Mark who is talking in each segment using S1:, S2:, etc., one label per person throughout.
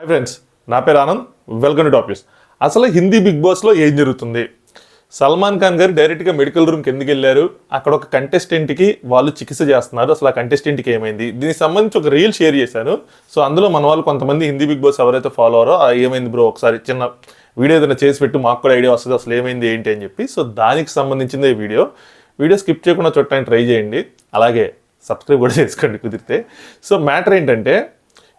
S1: Hi friends, నా పేరు Anand. Welcome to top news. అసలు హిందీ బిగ్ బాస్లో ఏం జరుగుతుంది? సల్మాన్ ఖాన్ గారు డైరెక్ట్గా మెడికల్ రూమ్కి ఎందుకు వెళ్ళారు? అక్కడ ఒక కంటెస్టెంట్కి వాళ్ళు చికిత్స చేస్తున్నారు. అసలు ఆ కంటెస్టెంట్కి ఏమైంది? దీనికి సంబంధించి ఒక రీల్ షేర్ చేశాను. సో అందులో మన వాళ్ళు కొంతమంది హిందీ బిగ్ బాస్ ఎవరైతే ఫాలో అవరో ఏమైంది బ్రో, ఒకసారి చిన్న వీడియో ఏదైనా చేసి పెట్టు, మాకు కూడా ఐడియా వస్తుంది అసలు ఏమైంది ఏంటి అని చెప్పి. సో దానికి సంబంధించింది ఈ వీడియో స్కిప్ చేయకుండా చూడటానికి ట్రై చేయండి. అలాగే సబ్స్క్రైబ్ కూడా చేసుకోండి కుదిరితే. సో మ్యాటర్ ఏంటంటే,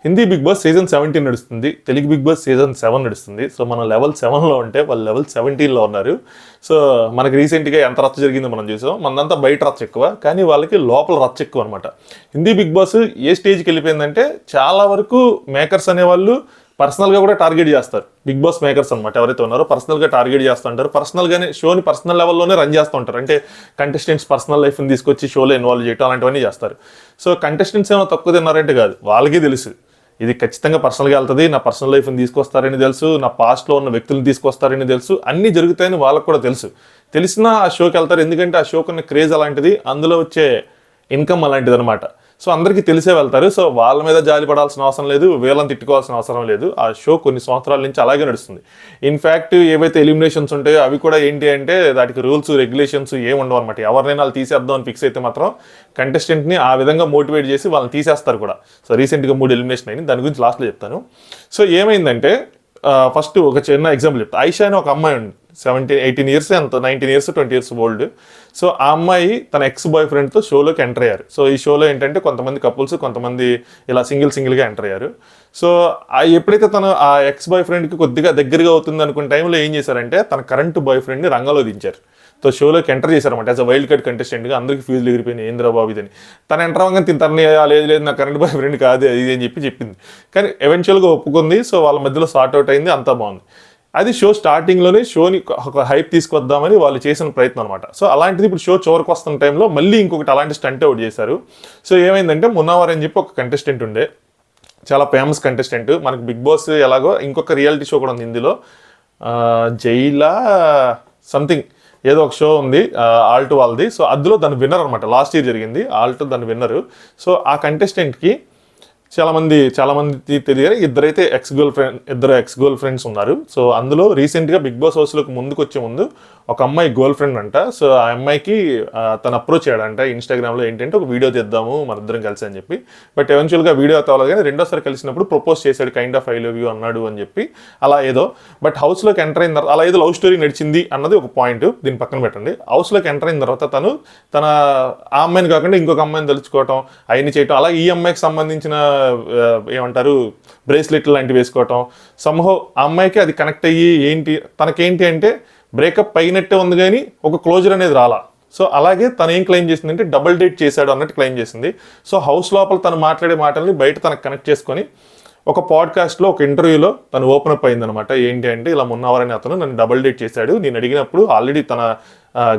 S1: హిందీ బిగ్ బాస్ సీజన్ 17 నడుస్తుంది, తెలుగు బిగ్ బాస్ సీజన్ 7 నడుస్తుంది. సో మనం లెవెల్ 7లో ఉంటే వాళ్ళు లెవెల్ 17లో ఉన్నారు. సో మనకి రీసెంట్గా ఎంత రచ్చ జరిగిందో మనం చూసాం. మనదంతా బయట రచ్చ ఎక్కువ, కానీ వాళ్ళకి లోపల రచ్చ ఎక్కువ అనమాట. హిందీ బిగ్ బాస్ ఏ స్టేజ్కి వెళ్ళిపోయిందంటే, చాలా వరకు మేకర్స్ అనేవాళ్ళు పర్సనల్గా కూడా టార్గెట్ చేస్తారు. బిగ్ బాస్ మేకర్స్ అనమాట ఎవరైతే ఉన్నారో పర్సనల్గా టార్గెట్ చేస్తుంటారు. పర్సనల్గానే షోని పర్సనల్ లెవెల్లోనే రన్ చేస్తూ ఉంటారు. అంటే కంటెస్టెంట్స్ పర్సనల్ లైఫ్ని తీసుకొచ్చి షోలో ఇన్వాల్వ్ చేయడం అలాంటివన్నీ చేస్తారు. సో కంటెస్టెంట్స్ ఏమైనా తక్కువ తిన్నారంటే కాదు, వాళ్ళకి తెలుసు ఇది ఖచ్చితంగా పర్సనల్గా వెళ్తుంది, నా పర్సనల్ లైఫ్ని తీసుకొస్తారని తెలుసు, నా పాస్ట్లో ఉన్న వ్యక్తులను తీసుకొస్తారని తెలుసు, అన్నీ జరుగుతాయని వాళ్ళకు కూడా తెలుసు. తెలిసినా ఆ షోకి వెళ్తారు, ఎందుకంటే ఆ షోకి ఉన్న క్రేజ్ అలాంటిది, అందులో వచ్చే ఇన్కమ్ అలాంటిది అనమాట. సో అందరికీ తెలిసే వెళ్తారు. సో వాళ్ళ మీద జాలి పడాల్సిన అవసరం లేదు, వీళ్ళని తిట్టుకోవాల్సిన అవసరం లేదు. ఆ షో కొన్ని సంవత్సరాల నుంచి అలాగే నడుస్తుంది. ఇన్ఫ్యాక్ట్ ఏవైతే ఎలిమినేషన్స్ ఉంటాయో అవి కూడా ఏంటి అంటే, దానికి రూల్స్ రెగ్యులేషన్స్ ఏమి ఉండవు అనమాట. ఎవరినైనా వాళ్ళు తీసేద్దాం అని ఫిక్స్ అయితే మాత్రం కంటెస్టెంట్ని ఆ విధంగా మోటివేట్ చేసి వాళ్ళని తీసేస్తారు కూడా. సో రీసెంట్గా 3 ఎలిమినేషన్ అయింది, దాని గురించి లాస్ట్లో చెప్తాను. సో ఏమైందంటే, ఫస్ట్ ఒక చిన్న ఎగ్జాంపుల్ చెప్తాను. ఐషా అని ఒక అమ్మాయి ఉంది, 18 ఇయర్స్ ఎంత 19 ఇయర్స్ 20 ఇయర్స్ ఓల్డ్. సో ఆ అమ్మాయి తన ఎక్స్ బాయ్ ఫ్రెండ్తో షోలోకి ఎంటర్ అయ్యారు. సో ఈ షోలో ఏంటంటే కొంతమంది కపుల్స్, కొంతమంది ఇలా సింగిల్గా ఎంటర్ అయ్యారు. సో ఎప్పుడైతే తను ఆ ఎక్స్ బాయ్ ఫ్రెండ్కి కొద్దిగా దగ్గరగా అవుతుంది అనుకున్న టైంలో ఏం చేశారంటే, తన కరెంట్ బాయ్ ఫ్రెండ్ని రంగంలో దించారు. సో షోలోకి ఎంటర్ చేశారన్నమాట యాజ్ అ వైల్డ్ కార్డ్ కంటెస్టెంట్గా. అందరికీ ఫ్యూజులు ఎగిరిపోయినాయి, ఏంద్రా బాబు ఇదని. తను ఎంటర్ అవ్వగానే తనని లేదు నా కరెంట్ బాయ్ ఫ్రెండ్ కాదు అది అని చెప్పింది. కానీ ఎవెన్చువల్గా ఒప్పుకుంది. సో వాళ్ళ మధ్యలో సార్ట్ అవుట్ అయింది, అంతా బాగుంది. అది షో స్టార్టింగ్లోనే షోని ఒక హైప్ తీసుకొద్దామని వాళ్ళు చేసిన ప్రయత్నం అనమాట. సో అలాంటిది ఇప్పుడు షో చివరికి వస్తున్న టైంలో మళ్ళీ ఇంకొకటి అలాంటి స్టంట్ అవుట్ చేశారు. సో ఏమైందంటే, మున్నావర్ అని చెప్పి ఒక కంటెస్టెంట్ ఉండే, చాలా ఫేమస్ కంటెస్టెంట్. మనకి బిగ్ బాస్ ఎలాగో ఇంకొక రియాలిటీ షో కూడా ఉంది హిందీలో, జైలా సంథింగ్ ఏదో ఒక షో ఉంది, ఆల్ట్ వాళ్ళది. సో అందులో దాని విన్నర్ అనమాట, లాస్ట్ ఇయర్ జరిగింది ఆల్ట్ దాని విన్నరు. సో ఆ కంటెస్టెంట్కి చాలా మంది తెలియదు, ఇద్దరు ఎక్స్ గర్ల్ ఫ్రెండ్స్ ఉన్నారు. సో అందులో రీసెంట్గా బిగ్ బాస్ హౌస్లోకి వచ్చే ముందు ఒక అమ్మాయి గర్ల్ ఫ్రెండ్ అంట. సో ఆ అమ్మాయికి తను అప్రోచ్ అయ్యాడంట ఇన్స్టాగ్రామ్లో, ఏంటంటే ఒక వీడియో తీద్దాము మన ఇద్దరం కలిసి అని చెప్పి. బట్ ఎవెన్చువల్గా వీడియో తేవాలి, కానీ రెండోసారి కలిసినప్పుడు ప్రపోజ్ చేశాడు, kind of I love you అన్నాడు అని చెప్పి అలా ఏదో. బట్ హౌస్లోకి ఎంటర్ అయిన తర్వాత అలా ఏదో లవ్ స్టోరీ నడిచింది అన్నది ఒక పాయింట్, దీన్ని పక్కన పెట్టండి. హౌస్లోకి ఎంటర్ అయిన తర్వాత తన ఆ అమ్మాయిని కాకుండా ఇంకొక అమ్మాయిని తలుచుకోవటం, అవన్నీ చేయటం, అలా ఈ అమ్మాయికి సంబంధించిన ఏమంటారు బ్రేస్లెట్లు లాంటివి వేసుకోవటం. సంహో ఆ అమ్మాయికి అది కనెక్ట్ అయ్యి తనకేంటి అంటే బ్రేకప్ అయినట్టే ఉంది, కానీ ఒక క్లోజర్ అనేది రాలా. సో అలాగే తను ఏం క్లెయిమ్ చేసిందంటే, డబుల్ డేట్ చేశాడు అన్నట్టు క్లెయిమ్ చేసింది. సో హౌస్ లోపల తను మాట్లాడే మాటల్ని బయట తనకు కనెక్ట్ చేసుకొని ఒక పాడ్కాస్ట్లో, ఒక ఇంటర్వ్యూలో తను ఓపెన్ అప్ అయిందనమాట. ఏంటి అంటే, ఇలా మున్నావరని అతను నన్ను డబుల్ డేట్ చేశాడు, నేను అడిగినప్పుడు ఆల్రెడీ తన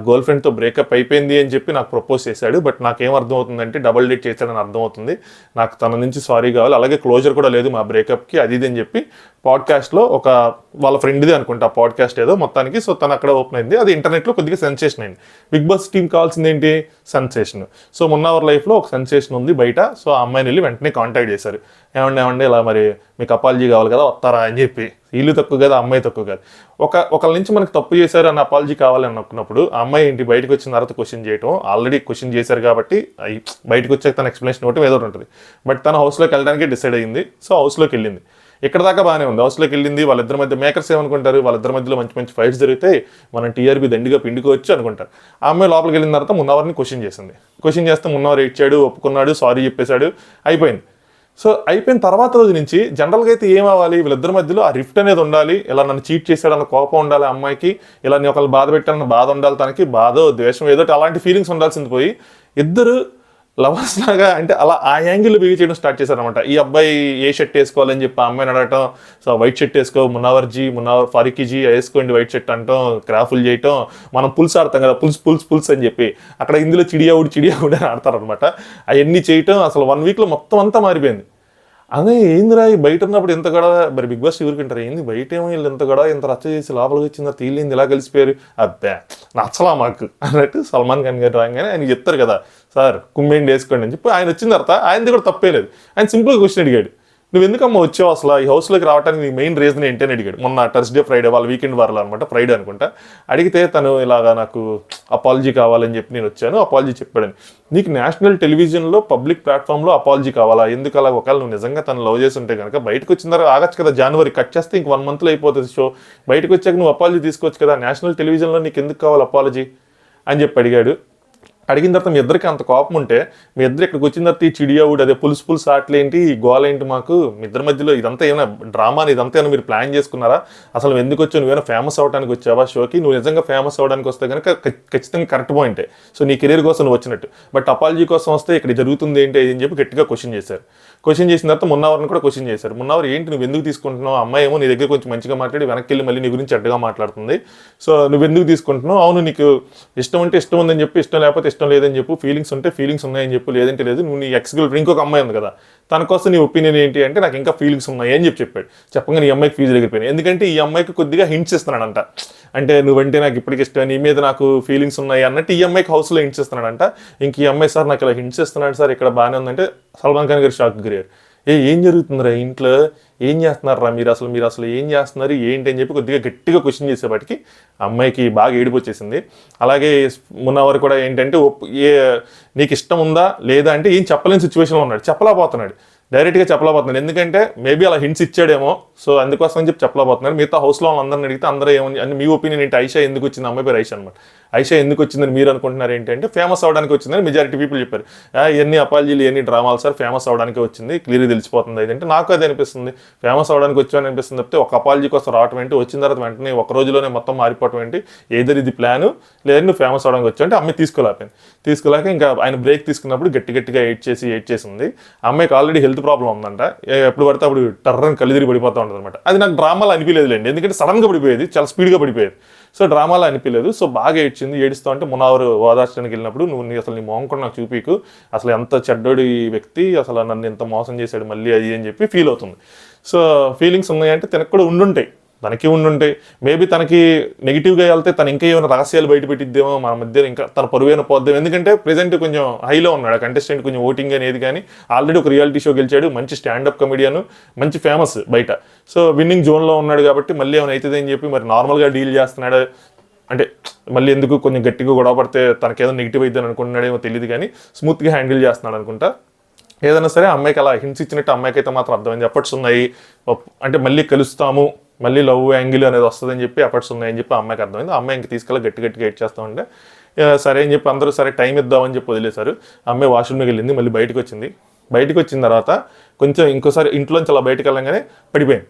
S1: గర్ల్ ఫ్రెండ్తో బ్రేకప్ అయిపోయింది అని చెప్పి నాకు ప్రపోజ్ చేశాడు. బట్ నాకేం అర్థమవుతుందంటే, డబుల్ డేట్ చేశాడని అర్థమవుతుంది, నాకు తన నుంచి సారీ కావాలి, అలాగే క్లోజర్ కూడా లేదు మా బ్రేకప్కి, అది ఇది అని చెప్పి పాడ్కాస్ట్లో ఒక వాళ్ళ ఫ్రెండ్ది అనుకుంటా ఆ పాడ్కాస్ట్ ఏదో మొత్తానికి. సో తను అక్కడ ఓపెన్ అయింది, అది ఇంటర్నెట్లో కొద్దిగా సెన్సేషన్ అయింది. బిగ్ బాస్ టీం కావాల్సింది ఏంటి? సెన్సేషన్. సో మున్నావర్ లైఫ్లో ఒక సెన్సేషన్ ఉంది బయట. సో ఆ అమ్మాయిని వెళ్ళి వెంటనే కాంటాక్ట్ చేశారు. ఏమండి ఇలా మరి మీకు అపాలజీ కావాలి కదా, వస్తారా అని చెప్పి. వీళ్ళు తక్కువ కదా, అమ్మాయి తక్కువ కాదు. ఒకళ్ళ నుంచి మనకు తప్పు చేశారు అన్న అపాలజీ కావాలని అనుకున్నప్పుడు ఆ అమ్మాయి ఏంటి బయటకు వచ్చిన తర్వాత క్వశ్చన్ చేయటం, ఆల్రెడీ క్వశ్చన్ చేశారు కాబట్టి బయటకు వచ్చాక తన ఎక్స్ప్లెనేషన్ ఇవ్వటం ఏదో ఉంటుంది. బట్ తన హౌస్లోకి వెళ్ళడానికి డిసైడ్ అయ్యింది. సో హౌస్లోకి వెళ్ళింది. ఇక్కడ దాకా బాగానే ఉంది. హౌస్లోకి వెళ్ళింది, వాళ్ళిద్దరి మధ్య మేకర్స్ ఏమనుకుంటారు, వాళ్ళిద్దరి మధ్యలో మంచి ఫైట్స్ జరిగితే మనం టీఆర్పీ దండిగా పిండుకోవచ్చు అనుకుంటారు. ఆ అమ్మాయి లోపలికి వెళ్ళిన తర్వాత మున్నావర్ని క్వశ్చన్ చేసింది. క్వశ్చన్ చేస్తే మున్నావర్ ఇచ్చాడు, ఒప్పుకున్నాడు, సారీ చెప్పేశాడు, అయిపోయింది. సో అయిపోయిన తర్వాత రోజు నుంచి జనరల్గా అయితే ఏమవ్వాలి, వీళ్ళిద్దరి మధ్యలో ఆ రిఫ్ట్ అనేది ఉండాలి, ఇలా నన్ను చీట్ చేశాడన్న కోపం ఉండాలి అమ్మాయికి, ఇలా నేను ఒకళ్ళు బాధ పెట్టానన్న బాధ ఉండాలి, తనకి బాధ ద్వేషం ఏదో అలాంటి ఫీలింగ్స్ ఉండాల్సింది పోయి ఇద్దరు లవర్స్ లాగా అంటే అలా ఆ యాంగిల్లో బిహేవ్ చేయడం స్టార్ట్ చేశారనమాట. ఈ అబ్బాయి ఏ షర్ట్ వేసుకోవాలని చెప్పి ఆ అమ్మాయిని అడగటం, సో వైట్ షర్ట్ వేసుకో మున్నావర్ ఫారూకీజీ వేసుకోండి వైట్ షర్ట్ అంటాం, క్రాఫుల్ చేయటం, మనం పుల్స్ ఆడతాం కదా, పుల్స్ అని చెప్పి అక్కడ ఇందులో చిడియావుడు అని ఆడతారనమాట. అవన్నీ చేయటం అసలు 1 వీక్లో మొత్తం అంతా మారిపోయింది. అదే ఏందిరా ఈ బయట ఉన్నప్పుడు ఎంత గొడవ, మరి బిగ్ బాస్ ఊరుకుంటారు ఏంది బయట ఏమో వీళ్ళు ఎంత గొడవ, ఎంత రచ్చ చేసి లోపలికి వచ్చిందా తీలింది ఇలా కలిసిపోయారు, అబ్బా నచ్చలా మాకు అన్నట్టు సల్మాన్ ఖాన్ గారు రాగానే ఆయన చెప్తారు కదా, సార్ కుమ్మేండి వేసుకోండి అని చెప్పి ఆయన వచ్చిన తర్వాత ఆయనది కూడా తప్పేలేదు. ఆయన సింపుల్గా క్వశ్చన్ అడిగాడు, నువ్వు ఎందుకమ్మా వచ్చావు అసలు ఈ హౌస్లోకి రావడానికి నీ మెయిన్ రీజన్ ఏంటి అని అడిగాడు. మొన్న థర్స్డే ఫ్రైడే వాళ్ళ వీకెండ్ వారాలు అనమాట, ఫ్రైడే అనుకుంటా. అడిగితే తను ఇలాగా నాకు అపాలజీ కావాలని చెప్పి నేను వచ్చాను, అపాలజీ చెప్పాడని. నీకు నేషనల్ టెలివిజన్లో పబ్లిక్ ప్లాట్ఫామ్లో అపాలజీ కావాలా? ఎందుకు అలా? ఒకవేళ నువ్వు నిజంగా తను లవ్ చేసి ఉంటే కనుక బయటకు వచ్చిన తర్వాత ఆగచ్చు కదా, జనవరి కట్ చేస్తే ఇంక 1 monthలో అయిపోతుంది షో. బయటకు వచ్చాక నువ్వు అపాలజీ తీసుకోవచ్చు కదా, నేషనల్ టెలివిజన్లో నీకు ఎందుకు కావాలి అపాలజీ అని చెప్పి అడిగాడు. అడిగిన తర్వాత మీ ఇద్దరికి అంత కోపం ఉంటే మీ ఇద్దరు ఇక్కడికి వచ్చిన తర్వాత ఈ చిడియావుడు అదే పులుసు ఆటలేంటి, ఈ గోల ఏంటి, మాకు మీ ఇద్దరి మధ్యలో ఇదంతా ఏమైనా డ్రామా, ఇదంతా ఏమైనా మీరు ప్లాన్ చేసుకున్నారా? అసలు ఎందుకు వచ్చావు? నువ్వేమైనా ఫేమస్ అవడానికి వచ్చావా షోకి? నువ్వు నిజంగా ఫేమస్ అవడానికి వస్తే కనుక ఖచ్చితంగా కరెక్ట్ పాయింటే, సో నీ కెరీర్ కోసం నువ్వు వచ్చినట్టు. బట్ అపాలజీ కోసం వస్తే ఇక్కడ జరుగుతుంది ఏంటి అని చెప్పి గట్టిగా క్వశ్చన్ చేశారు. క్వశ్చన్ చేసిన తర్వాత మున్నావర్ని కూడా క్వశ్చన్ చేశారు. మున్నావర్ ఏంటి నువ్వు ఎందుకు తీసుకుంటున్నావు? అమ్మాయి ఏమో నీ దగ్గర కొంచెం మంచిగా మాట్లాడి వెనక్కి వెళ్ళి మళ్ళీ నీ గురించి అడ్డగా మాట్లాడుతుంది, సో నువ్వు ఎందుకు తీసుకుంటున్నావు? అవును నీకు ఇష్టం ఉంటే ఇష్టం ఉందని చెప్పి, ఇష్టం లేకపోతే ఇష్టం లేదని చెప్పు, ఫీలింగ్స్ ఉంటే ఫీలింగ్స్ ఉన్నాయని చెప్పు, లేదంటే లేదు. నువ్వు నీ ఎక్స్ గర్ల్ ఫ్రెండ్ ఇంకొక అమ్మాయి ఉంది కదా, తన కోసం నీ ఒపీనియన్ ఏంటి అంటే నాకు ఇంకా ఫీలింగ్స్ ఉన్నాయి అని చెప్పాడు. చెప్పగా ఈ అమ్మాయికి ఫీజు ఎగిరిపోయినాయి. ఎందుకంటే ఈ అమ్మాయికి కొద్దిగా హింట్స్ ఇస్తున్నాడంట, అంటే నువ్వంటే నాకు ఇప్పటికి ఇష్టం, నీ మీద నాకు ఫీలింగ్స్ ఉన్నాయి అన్నట్టు ఈ అమ్మాయికి హౌస్లో హింట్స్ ఇస్తున్నాడంట. ఇంక ఈ అమ్మాయి సార్ నాకు ఇలా హింట్స్ ఇస్తున్నాడు సార్, ఇక్కడ బాగానే ఉందంటే సల్మాన్ ఖాన్ గారు షాక్ గురయ్యారు. ఏం జరుగుతుందిరా ఇంట్లో, ఏం చేస్తున్నారా మీరు అసలు ఏం చేస్తున్నారు ఏంటి అని చెప్పి కొద్దిగా గట్టిగా క్వశ్చన్ చేసేపాటికి అమ్మాయికి బాగా ఏడుపు వచ్చేసింది. అలాగే మున్నవర్ కూడా ఏంటంటే నీకు ఇష్టం ఉందా లేదా అంటే ఏం చెప్పలేని సిచ్యువేషన్లో ఉన్నాడు, చెప్పలేకపోతున్నాడు, డైరెక్ట్గా చెప్పలేకపోతున్నాడు. ఎందుకంటే మేబీ అలా హింట్స్ ఇచ్చాడేమో, సో అందుకోసం అని చెప్పి చెప్పలేకపోతున్నాడు. మిగతా హౌస్లో అందరిని అడిగితే అందరూ ఏమని అని మీ ఒపీనియన్ ఏంటి, ఐషా ఎందుకు వచ్చింది? అమ్మాయి పేరు ఐషా అనమాట. ఐషా ఎందుకు వచ్చిందని మీరు అనుకుంటున్నారు ఏంటంటే ఫేమస్ అవడానికి వచ్చిందని మెజారిటీ పీపుల్ చెప్పారు. ఎన్ని అపాలజీలు ఎన్ని డ్రామాలు సార్, ఫేమస్ అవడానికి వచ్చింది, క్లియర్గా తెలిసిపోతుంది అదంటే. నాకు అది అనిపిస్తుంది, ఫేమస్ అవడానికి వచ్చామని అనిపిస్తుంది తప్పితే ఒక అపాలజీ కోసం రావటం ఏంటి, వచ్చిన తర్వాత వెంటనే ఒక రోజులోనే మొత్తం మారిపోవటం ఏంటి, ఏదైనా ఇది ప్లాను లేదని నువ్వు ఫేమస్ అవడానికి వచ్చావు అంటే అమ్మాయి తీసుకోలేక ఇంకా ఆయన బ్రేక్ తీసుకున్నప్పుడు గట్టిగా ఏడ్ చేసింది. అమ్మాయికి ఆల్రెడీ హెల్త్ ప్రాబ్లం ఉందంట, ఎప్పుడు పడితే అప్పుడు టర్రని కలిదిరి పడిపోతూ ఉంటుంది అనమాట. అది నాకు డ్రామాలో అనిపించలేదులేండి, ఎందుకంటే సడన్గా పడిపోయేది, చాలా స్పీడ్గా పడిపోయేది, సో డ్రామాలో అనిపించలేదు. సో బాగా ఏడుస్తూ అంటే మునావరు ఓదార్చడానికి వెళ్ళినప్పుడు నువ్వు అసలు నీ మొహం కూడా నాకు చూపికు, అసలు ఎంత చెడ్డోడి వ్యక్తి, అసలు నన్ను ఎంత మోసం చేశాడు మళ్ళీ అది అని చెప్పి ఫీల్ అవుతుంది. సో ఫీలింగ్స్ ఉన్నాయంటే తనకు కూడా ఉండుంటాయి, తనకి ఉండుంటాయి. మేబీ తనకి నెగిటివ్గా వెళ్తే తను ఇంకా ఏమైనా రహస్యాలు బయట పెట్టిద్దేమో, మన మధ్య ఇంకా తన పరువైన పోద్దాం. ఎందుకంటే ప్రెజెంట్ కొంచెం హైలో ఉన్నాడు కంటెస్టెంట్, కొంచెం ఓటింగ్ అనేది కానీ ఆల్రెడీ ఒక రియాలిటీ షో గెలిచాడు, మంచి స్టాండప్ కమెడియన్, మంచి ఫేమస్ బయట. సో విన్నింగ్ జోన్లో ఉన్నాడు కాబట్టి మళ్ళీ ఏమైనా అవుతుంది అని చెప్పి మరి నార్మల్గా డీల్ చేస్తున్నాడు అంటే మళ్ళీ ఎందుకు కొంచెం గట్టిగా గొడవ పడితే తనకేదో నెగిటివ్ అవుతుందని అనుకుంటున్నాడేమో తెలియదు, కానీ స్మూత్గా హ్యాండిల్ చేస్తున్నాడు అనుకుంటా. ఏదైనా సరే అమ్మాయికి అలా హింట్స్ ఇచ్చినట్టు అమ్మాయికి అయితే మాత్రం అర్థమైంది. ఎఫర్ట్స్ ఉన్నాయి అంటే మళ్ళీ కలుస్తాము, మళ్ళీ లవ్ యాంగిల్ అనేది వస్తుందని చెప్పి ఎఫర్ట్స్ ఉన్నాయని చెప్పి అమ్మాయికి అర్థమైంది. అమ్మాయి ఇంక తీసుకెళ్ళి గట్టిగా ఏడ్ చేస్తూ ఉంటే సరే అని చెప్పి అందరూ సరే టైం ఇద్దామని చెప్పి వదిలేశారు. అమ్మాయి వాష్రూమ్కి వెళ్ళింది, మళ్ళీ బయటకు వచ్చిన తర్వాత కొంచెం ఇంకోసారి ఇంట్లోంచి అలా బయటకు వెళ్ళంగానే పడిపోయింది.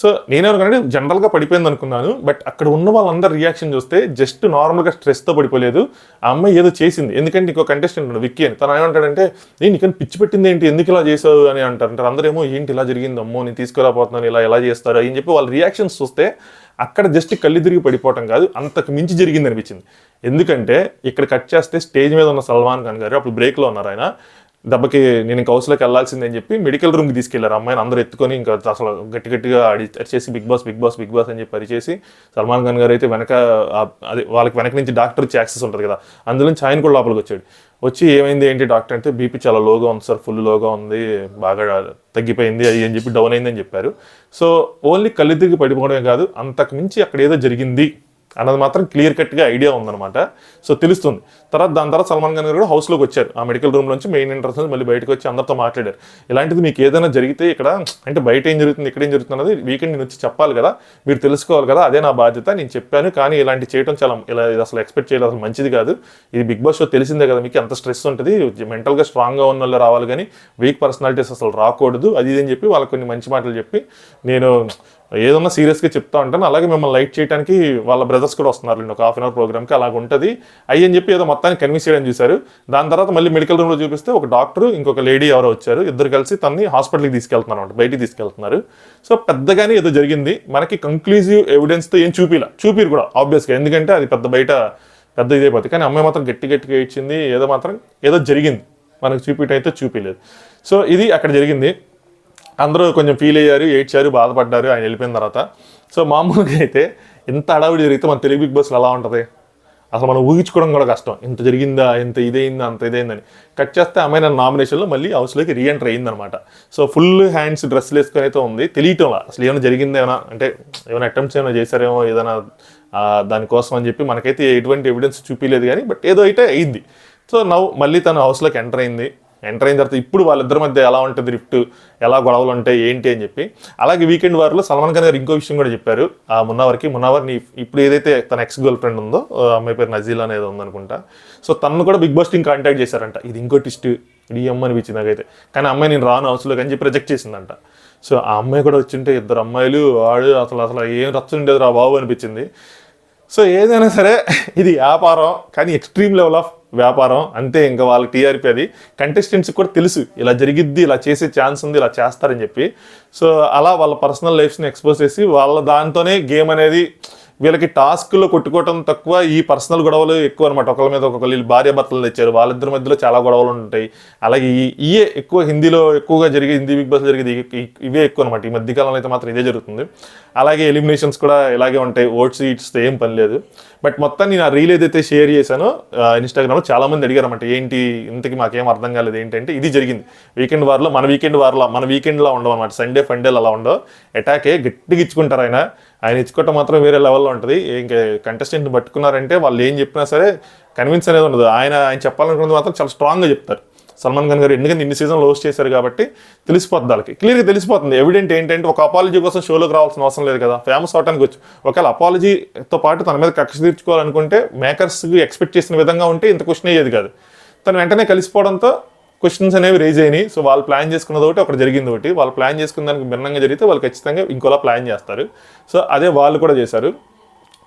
S1: సో నేనేమనుకున్నాను జనరల్గా పడిపోయింది అనుకున్నాను, బట్ అక్కడ ఉన్న వాళ్ళందరూ రియాక్షన్ చూస్తే జస్ట్ నార్మల్గా స్ట్రెస్తో పడిపోలేదు, ఆ అమ్మాయి ఏదో చేసింది. ఎందుకంటే ఇంకో కంటెస్టెంట్ ఉన్నాడు విక్కీ అని, తను ఏమంటాడంటే నీకు పిచ్చి పెట్టింది ఏంటి, ఎందుకు ఇలా చేసావు అని అంటారు. అందరేమో ఏంటి ఇలా జరిగింది, అమ్మో నేను తీసుకురాపోతున్నాను, ఇలా చేస్తారు అని చెప్పి వాళ్ళ రియాక్షన్స్ చూస్తే అక్కడ జస్ట్ కళ్ళు తిరిగి పడిపోవటం కాదు, అంతకు మించి జరిగింది అనిపించింది. ఎందుకంటే ఇక్కడ కట్ చేస్తే స్టేజ్ మీద ఉన్న సల్మాన్ ఖాన్ గారు అప్పుడు బ్రేక్లో ఉన్నారు, ఆయన దెబ్బకి నేను ఇంకా హౌస్లోకి వెళ్ళాల్సిందే అని చెప్పి మెడికల్ రూమ్కి తీసుకెళ్లారు. అమ్మాయిని అందరూ ఎత్తుకొని ఇంకా అసలు గట్టిగా అరిచేసి బిగ్ బాస్ అని చెప్పి అరిచేసి సల్మాన్ ఖాన్ గారు అయితే వెనక అదే వాళ్ళకి వెనక నుంచి డాక్టర్ ఇచ్చే యాక్సెస్ ఉంటుంది కదా, అందులోంచి ఆయన కూడా లోపలికి వచ్చి ఏమైంది ఏంటి డాక్టర్ అంటే బీపీ చాలా లోగా ఉంది సార్, ఫుల్ లోగా ఉంది, బాగా తగ్గిపోయింది అది అని చెప్పి డౌన్ అయిందని చెప్పారు. సో ఓన్లీ కళ్ళు తిరిగి పడిపోవడమే కాదు, అంతకు మించి అక్కడ ఏదో జరిగింది అన్నది మాత్రం క్లియర్ కట్గా ఐడియా ఉందన్నమాట. సో తెలుస్తుంది. దాని తర్వాత సల్మాన్ ఖాన్ గారు కూడా హౌస్లోకి వచ్చారు, ఆ మెడికల్ రూమ్ నుంచి మెయిన్ ఎంట్రన్స్ నుంచి మళ్ళీ బయటకు వచ్చి అందరితో మాట్లాడారు. ఇలాంటిది మీకు ఏదైనా జరిగితే ఇక్కడ అంటే బయట ఏం జరుగుతుంది ఇక్కడ ఏం జరుగుతుంది అన్నది వీకెండ్ నేను వచ్చి చెప్పాలి కదా, మీరు తెలుసుకోవాలి కదా, అదే నా బాధ్యత, నేను చెప్పాను. కానీ ఇలాంటి చేయడం చాలా ఇలా అసలు ఎక్స్పెక్ట్ చేయలేదు, అసలు మంచిది కాదు. ఇది బిగ్ బాస్ షో తెలిసిందే కదా మీకు, ఎంత స్ట్రెస్ ఉంటుంది, మెంటల్గా స్ట్రాంగ్గా ఉన్న వాళ్ళు రావాలి కానీ వీక్ పర్సనాలిటీస్ అసలు రాకూడదు అది అని చెప్పి వాళ్ళకి కొన్ని మంచి మాటలు చెప్పి నేను ఏదన్నా సీరియస్గా చెప్తా ఉంటాను. అలాగే మిమ్మల్ని లైట్ చేయడానికి వాళ్ళ బ్రదర్స్ కూడా వస్తున్నారు ఒక హాఫ్ అన్ అవర్ ప్రోగ్రామ్కి, అలాగ ఉంటుంది అని చెప్పి ఏదో మొత్తాన్ని కన్విన్స్ చేయడం చూశారు. దాని తర్వాత మళ్ళీ మెడికల్ రూమ్లో చూపిస్తే ఒక డాక్టర్ ఇంకొక లేడీ ఎవరో వచ్చారు, ఇద్దరు కలిసి తన్ని హాస్పిటల్కి తీసుకెళ్తున్నారు అనమాట, బయటికి తీసుకెళ్తున్నారు. సో పెద్దగానే ఏదో జరిగింది, మనకి కంక్లూజివ్ ఎవిడెన్స్తో ఏం చూపిరు కూడా ఆబ్వియస్గా, ఎందుకంటే అది పెద్ద ఇదైపోతుంది. కానీ అమ్మాయి మాత్రం గట్టిగా ఇచ్చింది, ఏదో జరిగింది, మనకు చూపిటం అయితే చూపించలేదు. సో ఇది అక్కడ జరిగింది. అందరూ కొంచెం ఫీల్ అయ్యారు, ఏడ్చారు, బాధపడ్డారు ఆయన వెళ్ళిపోయిన తర్వాత. సో మామూలుగా అయితే ఇంత హడావిడి జరిగితే మన తెలుగు బిగ్ బాస్లో ఎలా ఉంటుంది, అసలు మనం ఊహించుకోవడం కూడా కష్టం, ఇంత జరిగిందా, ఇంత ఇదైందా, అంత ఇదైందని. కట్ చేస్తే అమ్మాయి నా నామినేషన్లో మళ్ళీ హౌస్లోకి రీఎంటర్ అయిందనమాట. సో ఫుల్ హ్యాండ్స్ డ్రెస్సులు వేసుకొని అయితే ఉంది, తెలియటంలా అసలు ఏమైనా జరిగిందా, ఏమైనా అంటే ఏమైనా అటెంప్ట్స్ ఏమైనా చేశారేమో ఏదైనా దానికోసం అని చెప్పి మనకైతే ఎటువంటి ఎవిడెన్స్ చూపించలేదు కానీ, బట్ ఏదో అయితే అయింది. సో మళ్ళీ తను హౌస్లోకి ఎంటర్ అయిన తర్వాత ఇప్పుడు వాళ్ళిద్దరి మధ్య ఎలా ఉంటుంది రిఫ్ట్, ఎలా గొడవలు ఉంటాయి ఏంటి అని చెప్పి. అలాగే వీకెండ్ వార్లో సల్మాన్ ఖాన్ గారు ఇంకో విషయం కూడా చెప్పారు ఆ మున్నావర్ ఇప్పుడు ఏదైతే తన ఎక్స్ గర్ల్ ఫ్రెండ్ ఉందో, అమ్మాయి పేరు నజీలా అనేది ఉందనుకుంటా. సో తను కూడా బిగ్ బాస్ టీం కాంటాక్ట్ చేశారంట. ఇది ఇంకో ట్విస్ట్, ఇది అమ్మ అనిపించింది నాకైతే. కానీ అమ్మాయి నేను రాను హౌస్లోకి అని చెప్పి రిజెక్ట్ చేసిందంట. సో ఆ అమ్మాయి కూడా వచ్చింటే ఇద్దరు అమ్మాయిలు వాడు అసలు ఏం రచ్చ ఉండేది రా బాబు అనిపించింది. సో ఏదైనా సరే ఇది వ్యాపారం, కానీ ఎక్స్ట్రీమ్ లెవెల్ ఆఫ్ వ్యాపారం అంతే. ఇంకా వాళ్ళ టీఆర్పీ అది కంటెస్టెంట్స్కి కూడా తెలుసు ఇలా జరిగిద్ది, ఇలా చేసే ఛాన్స్ ఉంది, ఇలా చేస్తారని చెప్పి. సో అలా వాళ్ళ పర్సనల్ లైఫ్స్ని ఎక్స్పోజ్ చేసి వాళ్ళ దాంతోనే గేమ్ అనేది, వీళ్ళకి టాస్క్లో కొట్టుకోవటం తక్కువ, ఈ పర్సనల్ గొడవలు ఎక్కువ అనమాట. ఒకళ్ళ మీద ఒకళ్ళు భార్య భర్తలు తెచ్చారు, వాళ్ళిద్దరి మధ్యలో చాలా గొడవలు ఉంటాయి. అలాగే ఇవే ఎక్కువ హిందీలో ఎక్కువగా జరిగే, హిందీ బిగ్ బాస్ జరిగేది ఇవే ఎక్కువ అనమాట. ఈ మధ్యకాలంలో అయితే మాత్రం ఇదే జరుగుతుంది. అలాగే ఎలిమినేషన్స్ కూడా ఇలాగే ఉంటాయి, ఓట్స్ ఈట్స్తో ఏం పని లేదు. బట్ మొత్తం నేను ఆ రీల్ ఏదైతే షేర్ చేశానో ఇన్స్టాగ్రామ్లో చాలామంది అడిగారన్నమాట, ఏంటి ఇంతకి మాకేం అర్థం కాలేదు ఏంటంటే ఇది జరిగింది వీకెండ్ వార్లో. మన వీకెండ్లో ఉండవు అనమాట, సండే ఫండేలు అలా ఉండవు. అటాకే గట్టిగా ఇచ్చుకుంటారు ఆయన ఇచ్చుకోవటం మాత్రం వేరే లెవెల్లో ఉంటుంది. ఇంకా కంటెస్టెంట్ని పట్టుకున్నారంటే వాళ్ళు ఏం చెప్పినా సరే కన్విన్స్ అనేది ఉండదు. ఆయన చెప్పాలనుకున్నది మాత్రం చాలా స్ట్రాంగ్గా చెప్తారు సల్మాన్ ఖాన్ గారు. ఎందుకంటే ఇన్ని సీజన్లు హోస్ట్ చేశారు కాబట్టి తెలిసిపోతుంది వాళ్ళకి, క్లియర్గా తెలిసిపోతుంది. ఎవిడెంట్ ఏంటంటే ఒక అపాలజీ కోసం షోలోకి రావాల్సిన అవసరం లేదు కదా, ఫేమస్ అవడానికి వచ్చు. ఒకవేళ అపాలజీతో పాటు తన మీద కక్ష తీర్చుకోవాలనుకుంటే మేకర్స్కి ఎక్స్పెక్ట్ చేసిన విధంగా ఉంటే ఇంత క్వశ్చన్ అయ్యేది కాదు. తను వెంటనే కలిసిపోవడంతో క్వశ్చన్స్ అనేవి రేజ్ అయినాయి. సో వాళ్ళు ప్లాన్ చేసుకున్నది ఒకటి, అక్కడ జరిగింది ఒకటి. వాళ్ళు ప్లాన్ చేసుకున్న దానికి భిన్నంగా జరిగితే వాళ్ళు ఖచ్చితంగా ఇంకోలా ప్లాన్ చేస్తారు. సో అదే వాళ్ళు కూడా చేశారు.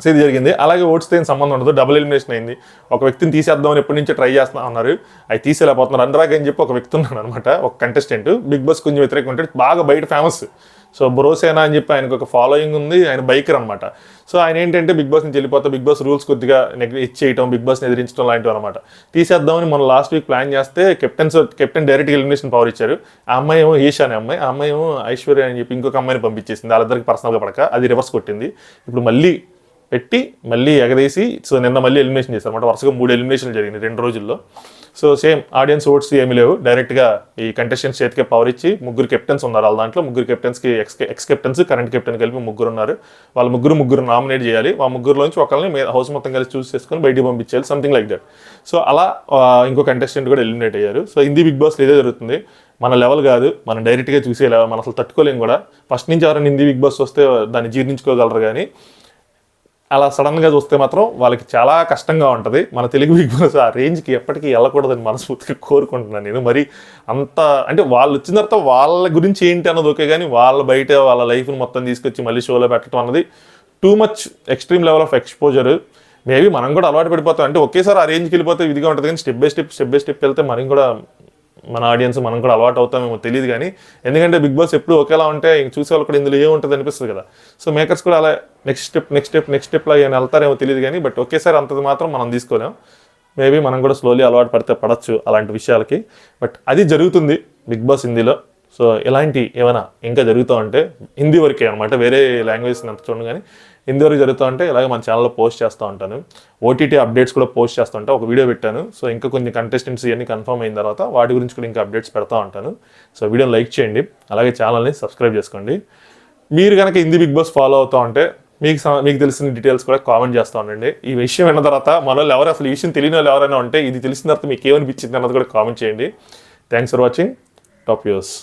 S1: సో ఇది జరిగింది. అలాగే ఓట్స్తో ఏం సంబంధం ఉండదు, డబుల్ ఎలిమినేషన్ అయింది. ఒక వ్యక్తిని తీసేద్దామని ఎప్పటి నుంచో ట్రై చేస్తున్నా ఉన్నారు, అవి తీసేలేకపోతున్నారు. అనురాగ్ అని చెప్పి ఒక వ్యక్తి ఉన్నాడు అనమాట, ఒక కంటెస్టెంట్, బిగ్ బాస్ కొంచెం వ్యతిరేకంగా ఉంటాడు, బాగా బయట ఫేమస్. సో బ్రోసేనా అని చెప్పి ఆయనకు ఒక ఫాలోయింగ్ ఉంది, ఆయన బైకర్ అనమాట. సో ఆయన ఏంటంటే బిగ్ బాస్ నుంచి వెళ్ళిపోతా, బిగ్ బాస్ రూల్స్ కొద్దిగా ఇచ్చేయటం, బిగ్ బాస్ని ఎదిరించడం లాంటివి అనమాట. తీసేద్దామని మనం లాస్ట్ వీక్ ప్లాన్ చేస్తే కెప్టెన్ డైరెక్ట్గా ఎలిమినేషన్ పవర్ ఇచ్చారు. ఆ అమ్మాయి ఏమో ఈషా అనే అమ్మాయి, ఆ అమ్మాయి ఏమో ఐశ్వర్య అని చెప్పి ఇంకొక అమ్మాయిని పంపించేసింది, వాళ్ళిద్దరికి పర్సనల్గా పడక. అది రివర్స్ కొట్టింది. ఇప్పుడు మళ్ళీ పెట్టి మళ్ళీ ఎగదేసి, సో నిన్న మళ్ళీ ఎలిమినేషన్ చేశారు అనమాట. వరుసగా 3 ఎలిమినేషన్లు జరిగింది 2 రోజుల్లో. సో సేమ్ ఆడియన్స్ ఓట్స్ ఏమీ లేవు, డైరెక్ట్గా ఈ కంటెస్టెంట్స్ చేతికే పవర్ ఇచ్చి 3 కెప్టెన్స్ ఉన్నారు. వాళ్ళ దాంట్లో 3 కెప్టెన్స్కి ఎక్స్ కెప్టెన్స్, కరెంట్ కెప్టెన్ కలిపి 3 ఉన్నారు. వాళ్ళు ముగ్గురు నామినేట్ చేయాలి. ఆ ముగ్గురులోంచి ఒకరిని హౌస్ మొత్తం కలిసి చూస్ చేసుకొని బయటికి పంపించేయాలి, సంథింగ్ లైక్ దట్. సో అలా ఇంకో కంటెస్టెంట్ కూడా ఎలిమినేట్ అయ్యారు. సో హిందీ బిగ్ బాస్లో ఇదే జరుగుతుంది. మన లెవెల్ కాదు, మనం డైరెక్ట్గా చూసే లెవెల్, మనం అసలు తట్టుకోలేం కూడా. ఫస్ట్ నుంచి ఎవరైనా హిందీ బిగ్ బాస్ వస్తే దాన్ని జీర్ణించుకోగలరు, కానీ అలా సడన్గా చూస్తే మాత్రం వాళ్ళకి చాలా కష్టంగా ఉంటుంది. మన తెలుగు బిగ్ బాస్ ఆ రేంజ్కి ఎప్పటికీ వెళ్ళకూడదని మనస్ఫూర్తిగా కోరుకుంటున్నాను నేను. మరి అంత అంటే వాళ్ళు వచ్చిన తర్వాత వాళ్ళ గురించి ఏంటి అన్నది ఓకే, కానీ వాళ్ళ బయట వాళ్ళ లైఫ్ని మొత్తం తీసుకొచ్చి మళ్ళీ షోలో పెట్టడం అన్నది too much extreme level of exposure. Maybe మనం కూడా అలవాటు పడిపోతాం, అంటే ఒకేసారి ఆ రేంజ్కి వెళ్ళిపోతే ఇదిగా ఉంటుంది, కానీ స్టెప్ బై స్టెప్ వెళ్తే మనం కూడా, మన ఆడియన్స్ మనం కూడా అలవాటు అవుతామేమో తెలియదు. కానీ ఎందుకంటే బిగ్ బాస్ ఎప్పుడు ఒకేలా ఉంటే చూసే వాళ్ళు కూడా ఇందులో ఏముంటుంది అనిపిస్తుంది కదా. సో మేకర్స్ కూడా అలా నెక్స్ట్ స్టెప్లో ఏమైనా వెళ్తారేమో తెలియదు, కానీ బట్ ఒకేసారి అంతది మాత్రం మనం తీసుకోలేం. మేబీ మనం కూడా స్లోలీ అలవాటు పడితే పడచ్చు అలాంటి విషయాలకి. బట్ అది జరుగుతుంది బిగ్ బాస్ హిందీలో. సో ఇలాంటి ఏమైనా ఇంకా జరుగుతూ ఉంటే హిందీ వరకే అనమాట, వేరే లాంగ్వేజ్ అంత చూడండి, కానీ హిందీ వరకు జరుగుతూ ఉంటే ఇలాగే మన ఛానల్లో పోస్ట్ చేస్తూ ఉంటాను. ఓటీటీ అప్డేట్స్ కూడా పోస్ట్ చేస్తూ ఉంటాను. ఒక వీడియో పెట్టాను. సో ఇంకా కొన్ని కంటెస్టెంట్స్ ఇవన్నీ కన్ఫర్మ్ అయిన తర్వాత వాటి గురించి కూడా ఇంకా అప్డేట్స్ పెడతా ఉంటాను. సో వీడియోని లైక్ చేయండి, అలాగే ఛానల్ని సబ్స్క్రైబ్ చేసుకోండి. మీరు కనుక హిందీ బిగ్ బాస్ ఫాలో అవుతూ ఉంటే మీకు తెలిసిన డీటెయిల్స్ కూడా కామెంట్ చేస్తూ ఉండండి. ఈ విషయం విన్న తర్వాత మన వాళ్ళు ఎవరు అసలు ఈ విషయం తెలియని వాళ్ళు ఎవరైనా ఉంటే ఇది తెలిసిన తర్వాత మీకు ఏమనిపించింది అన్నది కూడా కామెంట్ చేయండి. Thanks for watching. Top views.